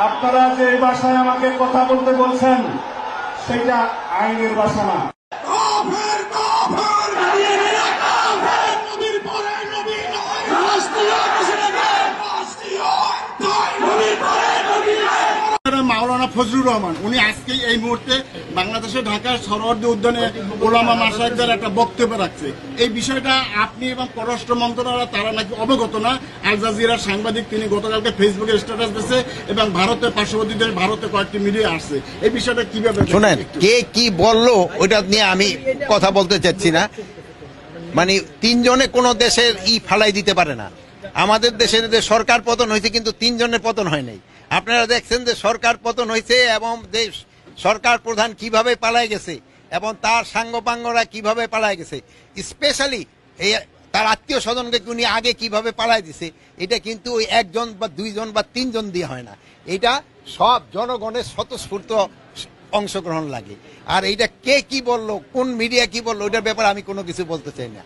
আপনারা যে ভাষায় আমাকে কথা বলতে বলছেন সেটা আইনের ভাষা না। মাওলানা ফজলুর রহমান উনি আজকে এই মুহূর্তে বাংলাদেশের ঢাকার সরোয়ার্দী উদ্যানে ওলামা মাশায়েখদের একটা বক্তব্য রাখছে। এই বিষয়টা আপনি এবং পররাষ্ট্র মন্ত্রণালয় তারা নাকি অবগত না। আল জাজিরার সাংবাদিক তিনি গতকালকে ফেসবুকে স্ট্যাটাস দিয়েছে এবং ভারতের পার্শ্ববর্তী দেশ ভারতে কয়েকটি মিডিয়া আসছে। এই বিষয়টা কিভাবে শোনেন, কে কি বললো ওইটা নিয়ে আমি কথা বলতে চাচ্ছি না। মানে তিনজনে কোনো দেশের ফালাই দিতে পারে না। আমাদের দেশের যে সরকার পতন হয়েছে কিন্তু তিনজনের পতন হয় নাই। আপনারা দেখছেন যে সরকার পতন হয়েছে এবং যে সরকার প্রধান কিভাবে পালায় গেছে এবং তার সাঙ্গপাঙ্গরা কিভাবে পালায় গেছে, স্পেশালি এই তার আত্মীয় স্বজনকে উনি আগে কিভাবে পালায় দিছে, এটা কিন্তু ওই একজন বা দুইজন বা তিনজন দিয়ে হয় না। এটা সব জনগণের স্বতঃস্ফূর্ত অংশগ্রহণ লাগে। আর এইটা কে কি বললো, কোন মিডিয়া কি বললো, ওইটার ব্যাপারে আমি কোনো কিছু বলতে চাই না।